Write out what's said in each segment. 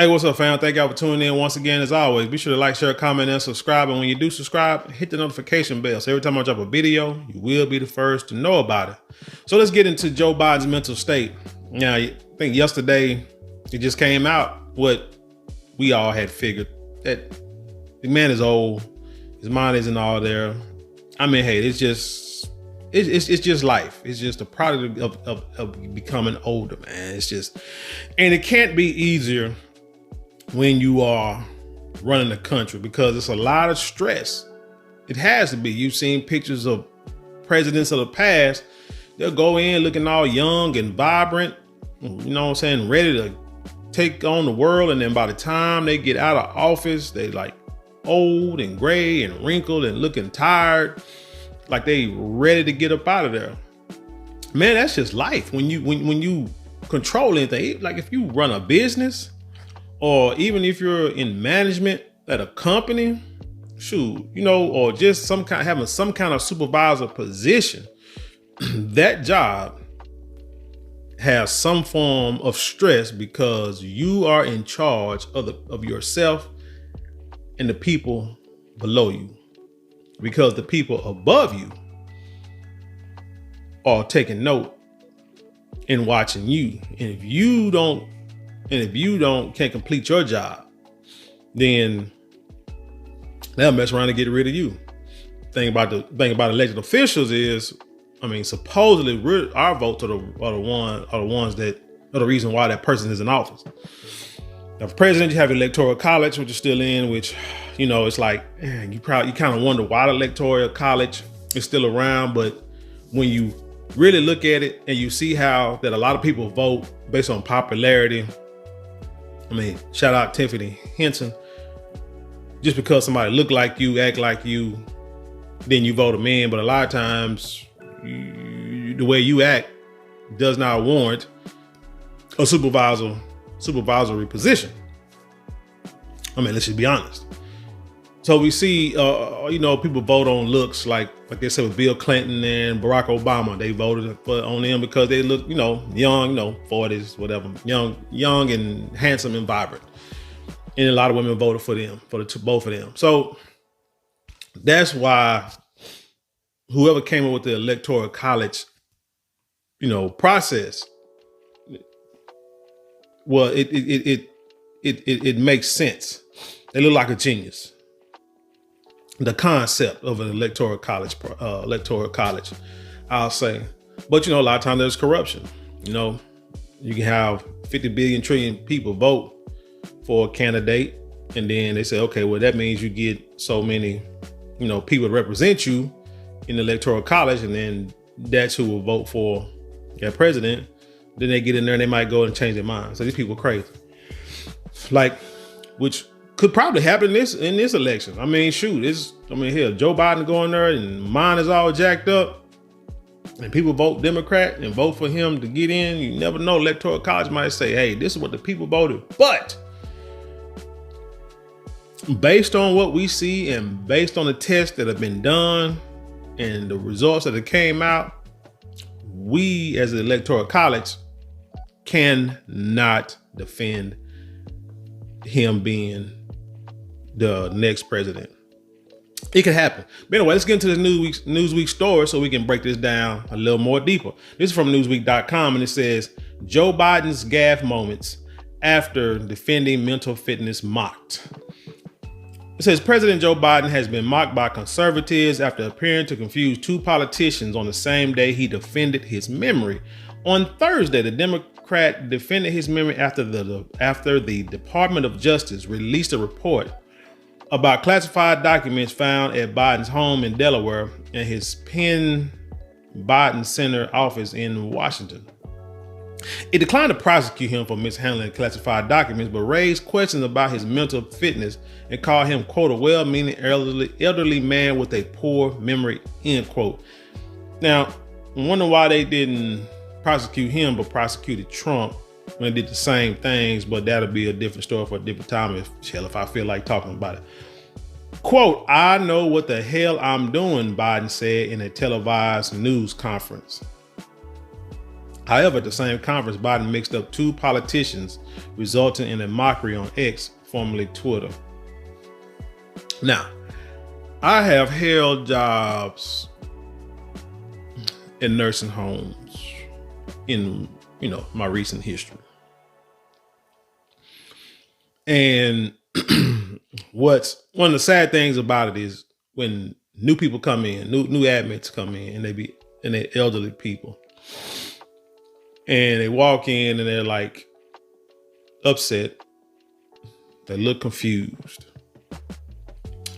Hey, what's up, fam? Thank y'all for tuning in once again. As always, be sure to like, share, comment, and subscribe. And when you do subscribe, hit the notification bell. So every time I drop a video, you will be the first to know about it. So let's get into Joe Biden's mental state. Now, I think yesterday it just came out what we all had figured, that the man is old. His mind isn't all there. I mean, hey, it's just life. It's just a product of becoming older, man. And it can't be easier when you are running the country, because it's a lot of stress. It has to be. You've seen pictures of presidents of the past. They'll go in looking all young and vibrant, you know what I'm saying, ready to take on the world. And then by the time they get out of office, they like old and gray and wrinkled and looking tired, like they ready to get up out of there. Man, that's just life. When you control anything, like if you run a business, or even if you're in management at a company, shoot, you know, or just having some kind of supervisor position, that job has some form of stress, because you are in charge of yourself and the people below you, because the people above you are taking note and watching you. And if you can't complete your job, then they'll mess around and get rid of you. Thing about elected officials is, I mean, supposedly our votes are the ones that are the reason why that person is in office. Now, for president, you have the electoral college, which is still in, which, you know, it's like, you kind of wonder why the electoral college is still around. But when you really look at it and you see how that a lot of people vote based on popularity, I mean, shout out Tiffany Henson. Just because somebody look like you, act like you, then you vote them in. But a lot of times, the way you act does not warrant a supervisory position. I mean, let's just be honest. So we see, you know, people vote on looks, like they said with Bill Clinton and Barack Obama. They voted on them because they look, you know, young, you know, 40s, whatever, young and handsome and vibrant. And a lot of women voted for them, both of them. So that's why whoever came up with the electoral college, you know, process, well, it makes sense. They look like a genius. The concept of an electoral college, I'll say. But, you know, a lot of times there's corruption. You know, you can have 50 billion trillion people vote for a candidate, and then they say, okay, well, that means you get so many, you know, people to represent you in the electoral college, and then that's who will vote for their president. Then they get in there and they might go and change their mind. So these people are crazy. Like, which could probably happen in this election. I mean, shoot, here, Joe Biden going there and mine is all jacked up, and people vote Democrat and vote for him to get in. You never know. Electoral college might say, hey, this is what the people voted. But based on what we see and based on the tests that have been done and the results that have came out, we as the electoral college cannot defend him being the next president. It could happen. But anyway, let's get into the Newsweek story so we can break this down a little more deeper. This is from Newsweek.com, and it says, Joe Biden's gaffe moments after defending mental fitness mocked. It says President Joe Biden has been mocked by conservatives after appearing to confuse two politicians on the same day he defended his memory. On Thursday, the Democrat defended his memory after the Department of Justice released a report about classified documents found at Biden's home in Delaware and his Penn Biden Center office in Washington. It declined to prosecute him for mishandling classified documents, but raised questions about his mental fitness and called him, quote, a well-meaning elderly man with a poor memory, end quote. Now, I wonder why they didn't prosecute him, but prosecuted Trump when they did the same things, but that'll be a different story for a different time if I feel like talking about it. Quote, I know what the hell I'm doing, Biden said in a televised news conference. However, at the same conference, Biden mixed up two politicians, resulting in a mockery on X, formerly Twitter. Now, I have held jobs in nursing homes in, my recent history. And what's one of the sad things about it is when new people come in, new admits come in, and they're elderly people. And they walk in and they're like upset. They look confused.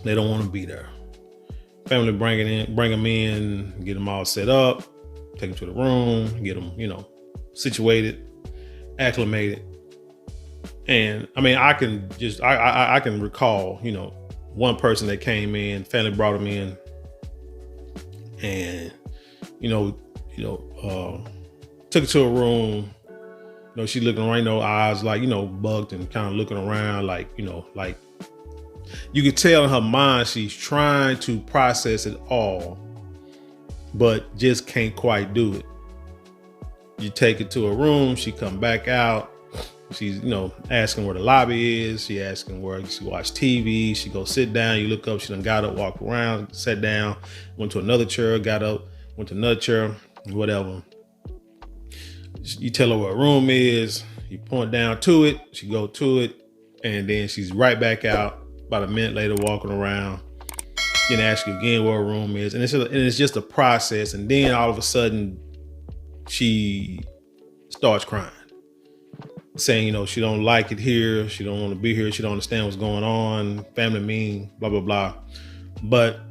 They don't want to be there. Family bring them in, get them all set up, take them to the room, get them, situated, acclimated. And I mean, I can recall, one person that came in, family brought them in, and took her to a room. She looking around, eyes like, bugged and kind of looking around like, like you could tell in her mind she's trying to process it all, but just can't quite do it. You take her to a room, she come back out. She's, asking where the lobby is. She asking where she watch TV. She go sit down. You look up. She done got up, walked around, sat down, went to another chair, got up, went to another chair, whatever. You tell her where her room is. You point down to it. She go to it, and then she's right back out. About a minute later, walking around. Then ask you again where her room is, and it's just a process. And then all of a sudden, she starts crying, saying, she don't like it here. She don't want to be here. She don't understand what's going on. Family mean, blah, blah, blah. But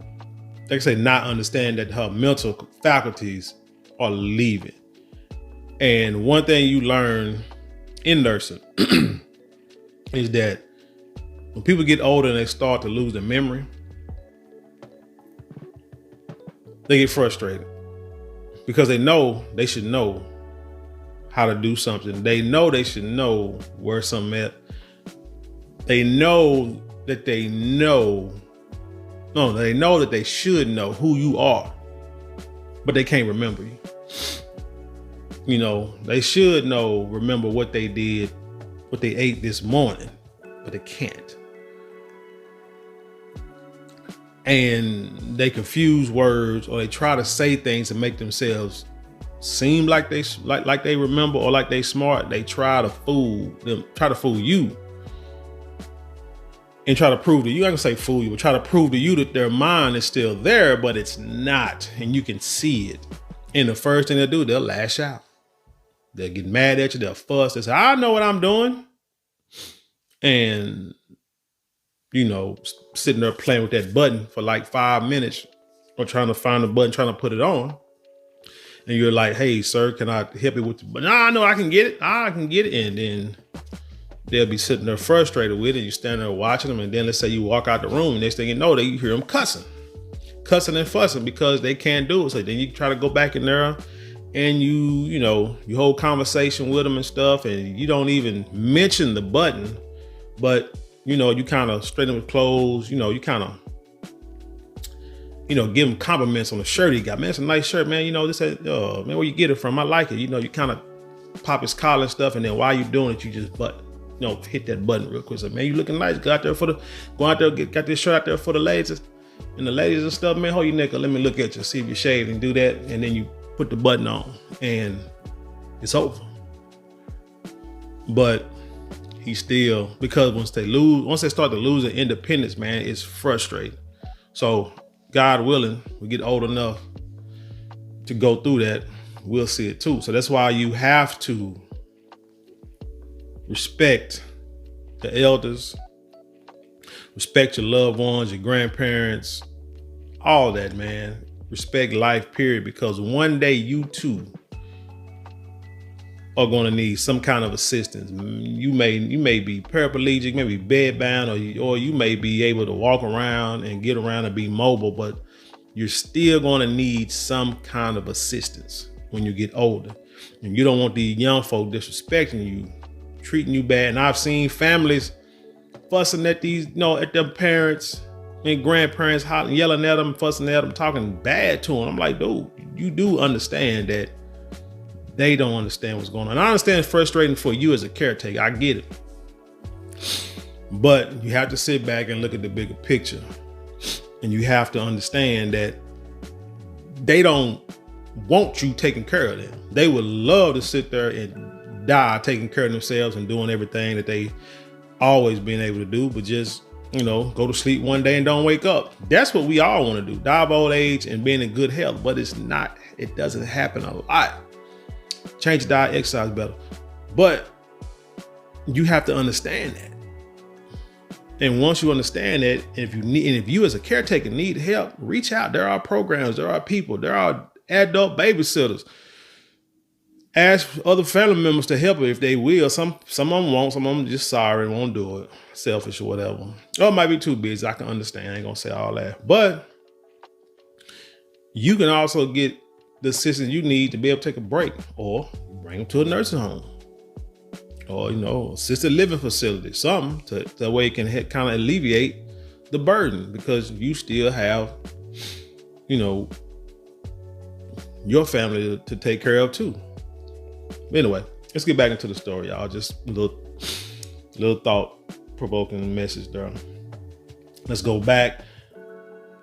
like I say, not understand that her mental faculties are leaving. And one thing you learn in nursing is that when people get older and they start to lose their memory, they get frustrated because they know they should know how to do something. They know they should know where something at. They know that they should know who you are, but they can't remember you. They should remember what they did, what they ate this morning, but they can't. And they confuse words, or they try to say things to make themselves seem like they remember or like they smart. They try to fool you and try to prove to you, I can say fool you, but try to prove to you that their mind is still there, but it's not. And you can see it. And the first thing they'll do, they'll lash out. They'll get mad at you. They'll fuss. They say, I know what I'm doing. And, sitting there playing with that button for like 5 minutes or trying to find the button, trying to put it on. And you're like, hey, sir, can I help you with the button? No, I can get it. And then they'll be sitting there frustrated with it. You stand there watching them. And then let's say you walk out the room. Next thing you know, you hear them cussing and fussing because they can't do it. So then you try to go back in there and you hold conversation with them and stuff. And you don't even mention the button, but you kind of straighten with clothes, you kind of, give him compliments on the shirt he got. Man, it's a nice shirt, man. Man, where you get it from? I like it. You kind of pop his collar and stuff. And then while you doing it, you just hit that button real quick. So, man, you looking nice. Got this shirt out there for the ladies and the ladies and stuff. Man, hold your neck up. Let me look at you, see if you shaved, and do that. And then you put the button on and it's over. But he still, because once they start to lose their independence, man, it's frustrating. So God willing, we get old enough to go through that, we'll see it too. So that's why you have to respect the elders, respect your loved ones, your grandparents, all that, man. Respect life, period, because one day you too are going to need some kind of assistance. You may be paraplegic, maybe bedbound, or you may be able to walk around and get around and be mobile, but you're still going to need some kind of assistance when you get older. And you don't want these young folk disrespecting you, treating you bad. And I've seen families fussing at these, at their parents and grandparents, yelling at them, fussing at them, talking bad to them. I'm like, dude, you do understand that They don't understand what's going on. I understand it's frustrating for you as a caretaker. I get it. But you have to sit back and look at the bigger picture. And you have to understand that they don't want you taking care of them. They would love to sit there and die taking care of themselves and doing everything that they always been able to do, but just, go to sleep one day and don't wake up. That's what we all want to do. Die of old age and being in good health, but it doesn't happen a lot. Change your diet, exercise better. But you have to understand that. And once you understand that, if you as a caretaker need help, reach out. There are programs, there are people, there are adult babysitters. Ask other family members to help if they will. Some of them won't, some of them just sorry and won't do it. Selfish or whatever. Or it might be too busy. I can understand. I ain't gonna say all that. But you can also get the assistance you need to be able to take a break, or bring them to a nursing home, or assisted living facility, something to that way it can kind of alleviate the burden, because you still have your family to take care of too. Anyway, let's get back into the story, y'all. Just a little thought-provoking message there. Let's go back.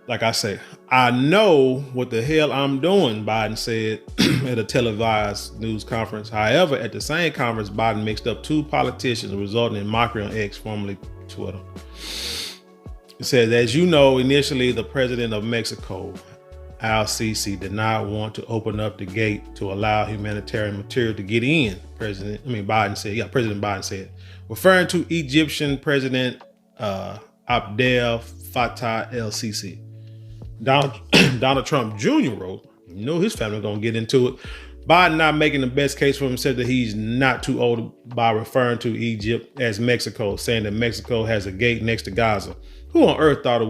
Like I say, I know what the hell I'm doing, Biden said at a televised news conference. However, at the same conference, Biden mixed up two politicians, resulting in mockery on X, formerly Twitter. It says, as you know, initially the president of Mexico, Al-Sisi, did not want to open up the gate to allow humanitarian material to get in. President Biden said, referring to Egyptian President Abdel Fattah el-Sisi. Donald Trump Jr. wrote, his family gonna get into it. Biden not making the best case for him, said that he's not too old by referring to Egypt as Mexico, saying that Mexico has a gate next to Gaza. Who on earth thought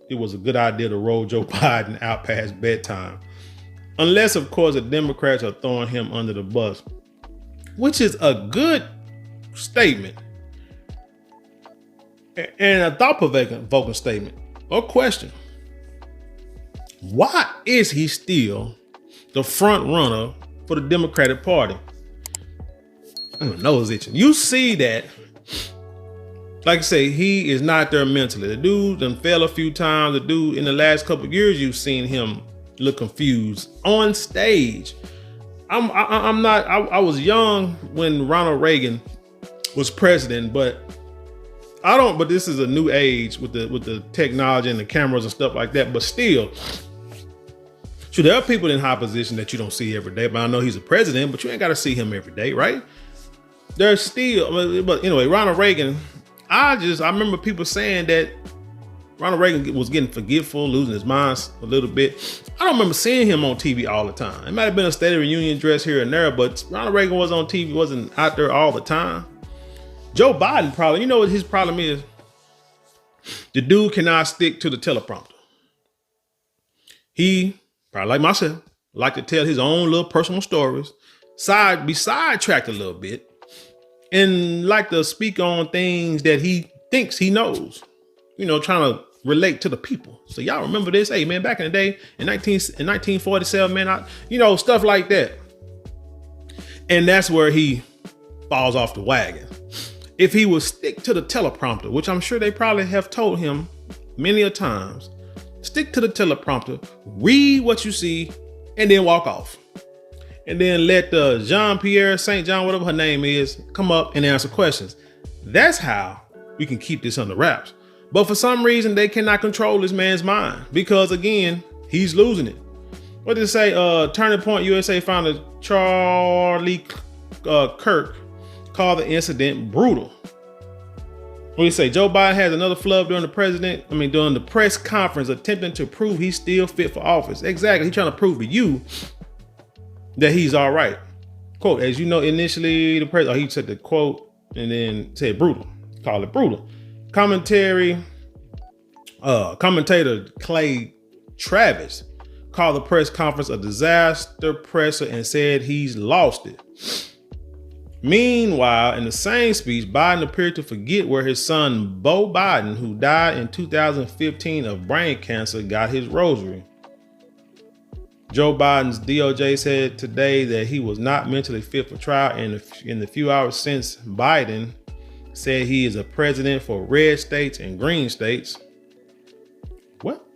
it was a good idea to roll Joe Biden out past bedtime? Unless, of course, the Democrats are throwing him under the bus, which is a good statement and a thought-provoking statement or question. Why is he still the front runner for the Democratic Party? I don't know, it's itching. You see that, like I say, he is not there mentally. The dude done fell a few times. The dude in the last couple of years, you've seen him look confused on stage. I was young when Ronald Reagan was president, but this is a new age with the technology and the cameras and stuff like that. But still, there are people in high position that you don't see every day. But I know he's a president, but you ain't got to see him every day, right? There's still, but anyway, Ronald Reagan, I remember people saying that Ronald Reagan was getting forgetful, losing his mind a little bit. I don't remember seeing him on TV all the time. It might have been a State of the Union address here and there, but Ronald Reagan was on TV, wasn't out there all the time. Joe Biden probably, what his problem is? The dude cannot stick to the teleprompter. He, probably like myself, like to tell his own little personal stories, be sidetracked a little bit, and like to speak on things that he thinks he knows, trying to relate to the people. So y'all remember this? Hey man, back in the day in 1947, man, stuff like that. And that's where he falls off the wagon. If he would stick to the teleprompter, which I'm sure they probably have told him many a times, stick to the teleprompter, read what you see, and then walk off. And then let Jean-Pierre St. John, whatever her name is, come up and answer questions. That's how we can keep this under wraps. But for some reason, they cannot control this man's mind because, again, he's losing it. What did it say? Turning Point USA founder Charlie Kirk called the incident brutal. What do you say? Joe Biden has another flub during the press conference, attempting to prove he's still fit for office. Exactly. He's trying to prove to you that he's all right. Quote, as you know, initially the president, he said the quote and then said brutal. Call it brutal. Commentator Clay Travis called the press conference a disaster presser and said he's lost it. Meanwhile, in the same speech, Biden appeared to forget where his son, Beau Biden, who died in 2015 of brain cancer, got his rosary. Joe Biden's DOJ said today that he was not mentally fit for trial, and in the few hours since Biden said he is a president for red states and green states. What?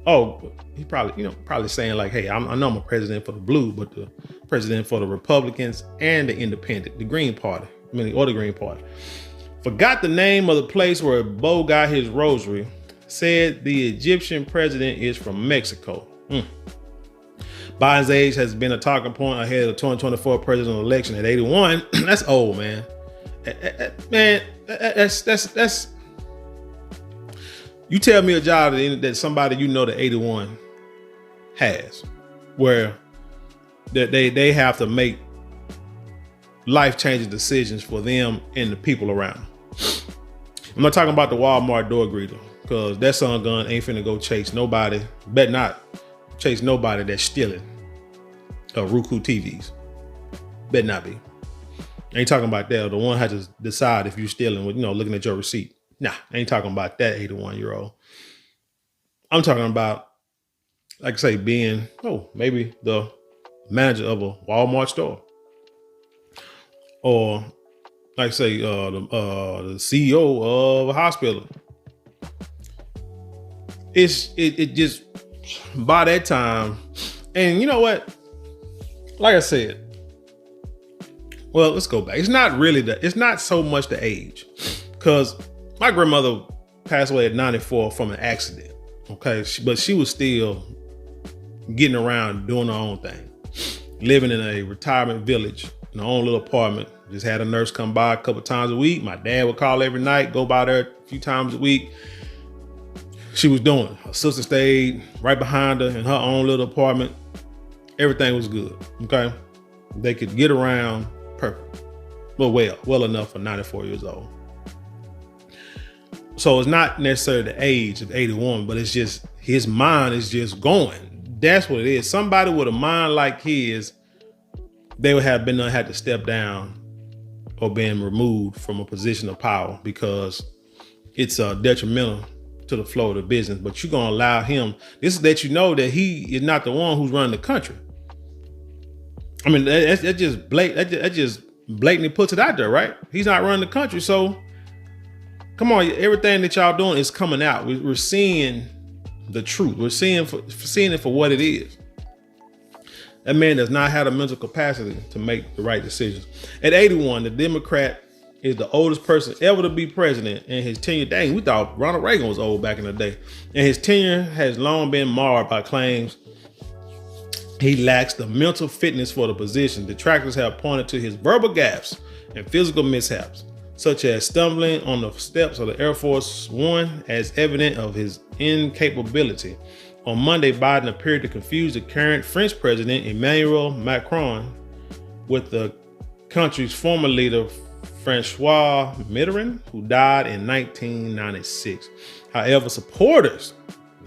Oh, he probably saying like, hey, I know I'm a president for the blue, but the president for the Republicans and the independent, the Green Party, or the Green Party. Forgot the name of the place where Bo got his rosary. Said the Egyptian president is from Mexico. Biden's age has been a talking point ahead of the 2024 presidential election at 81. That's old, man. Man, that's. You tell me a job that somebody that 81 has, where that they have to make life-changing decisions for them and the people around them. I'm not talking about the Walmart door greeter, because that son gun ain't finna go chase nobody. Bet not chase nobody that's stealing Roku TVs. Bet not be. I ain't talking about that. The one has to decide if you're stealing with, looking at your receipt. Nah, I ain't talking about that 81-year-old. I'm talking about, like I say, being, maybe the manager of a Walmart store. Or, like I say, the CEO of a hospital. It just, by that time, and you know what? Like I said, well, let's go back. It's not so much the age, because my grandmother passed away at 94 from an accident. Okay. But she was still getting around doing her own thing, living in a retirement village in her own little apartment. Just had a nurse come by a couple times a week. My dad would call every night, go by there a few times a week. She was doing. Her sister stayed right behind her in her own little apartment. Everything was good. Okay. They could get around perfect. Well enough for 94 years old. So it's not necessarily the age of 81, but it's just his mind is just going. That's what it is. Somebody with a mind like his, they would have had to step down or been removed from a position of power, because it's detrimental to the flow of the business. But you're gonna allow him. This is that that he is not the one who's running the country. I mean, that just blatantly puts it out there, right? He's not running the country, so. Come on, everything that y'all doing is coming out. We're seeing the truth. We're seeing it for what it is. That man does not have the mental capacity to make the right decisions. At 81, the Democrat is the oldest person ever to be president, and his tenure, dang, we thought Ronald Reagan was old back in the day. And his tenure has long been marred by claims he lacks the mental fitness for the position. Detractors have pointed to his verbal gaffes and physical mishaps, such as stumbling on the steps of the Air Force One, as evident of his incapability. On Monday, Biden appeared to confuse the current French president, Emmanuel Macron, with the country's former leader, Francois Mitterrand, who died in 1996. However, supporters,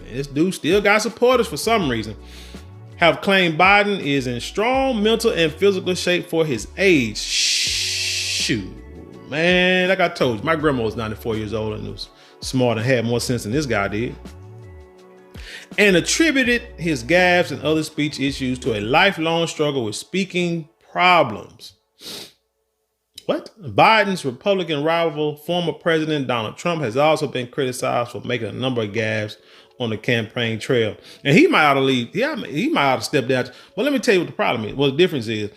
this dude still got supporters for some reason, have claimed Biden is in strong mental and physical shape for his age. Shoot. Man, like I told you, my grandma was 94 years old and was smart and had more sense than this guy did. And attributed his gaffes and other speech issues to a lifelong struggle with speaking problems. What? Biden's Republican rival, former President Donald Trump, has also been criticized for making a number of gaffes on the campaign trail. And he might ought to leave. Yeah, he might ought to step down. But let me tell you what the problem is. Well, the difference is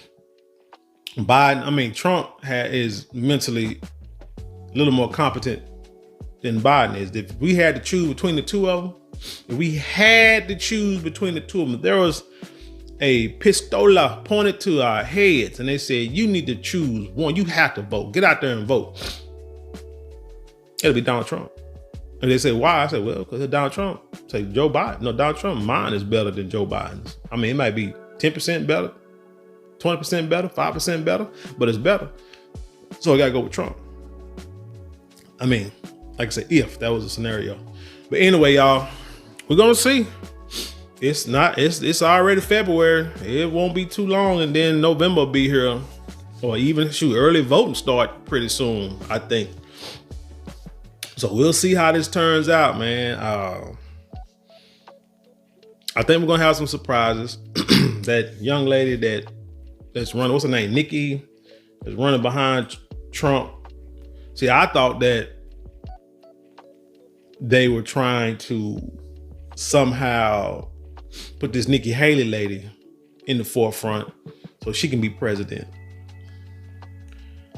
Trump is mentally a little more competent than Biden is. If we had to choose between the two of them, there was a pistola pointed to our heads and they said, you need to choose one. You have to vote. Get out there and vote. It'll be Donald Trump. And they say, why? I said, well, because Donald Trump. Say Joe Biden. No, Donald Trump, mine is better than Joe Biden's. I mean, it might be 10% better, 20% better, 5% better, but it's better. So I got to go with Trump. I mean, like I said, if that was a scenario. But anyway, y'all, we're going to see. It's already February. It won't be too long. And then November will be here. Or even early voting start pretty soon, I think. So we'll see how this turns out, man. I think we're gonna have some surprises. That young lady that's running, what's her name? Nikki, is running behind Trump. See, I thought that they were trying to somehow put this Nikki Haley lady in the forefront so she can be president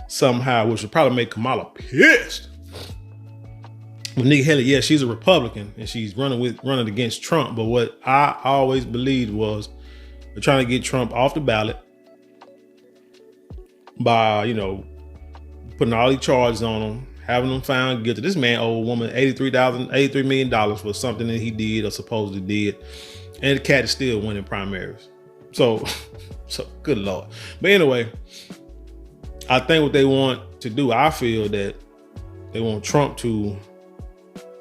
somehow, which would probably make Kamala pissed. Well, Nikki Haley, yeah, she's a Republican and she's running against Trump. But what I always believed was they're trying to get Trump off the ballot by, putting all these charges on him, having him found guilty. This man owed a woman $83 million for something that he did or supposedly did. And the cat is still winning primaries. So good Lord. But anyway, I think what they want to do, I feel that they want Trump to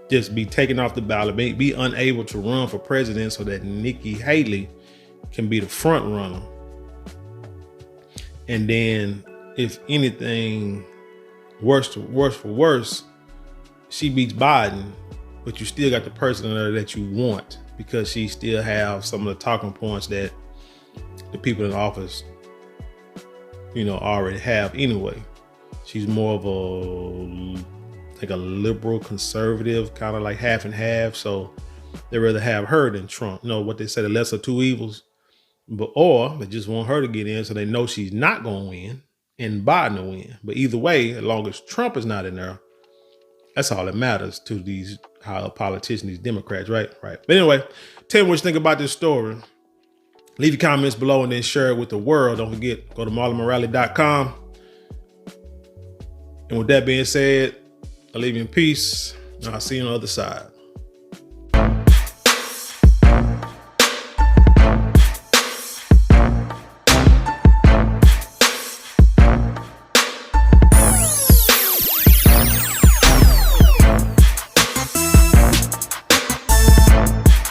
just be taken off the ballot, be unable to run for president so that Nikki Haley can be the front runner. And then if anything worse for worse, she beats Biden, but you still got the person there that you want because she still have some of the talking points that the people in office, already have anyway. She's more of a liberal conservative, kind of like half and half. So they rather have her than Trump. What they say, the lesser two evils. Or they just want her to get in so they know she's not going to win and Biden to win. But either way, as long as Trump is not in there, that's all that matters to these high politicians, these Democrats, right? Right. But anyway, tell me what you think about this story. Leave your comments below and then share it with the world. Don't forget, go to marlonmorale.com. And with that being said, I leave you in peace. And I'll see you on the other side.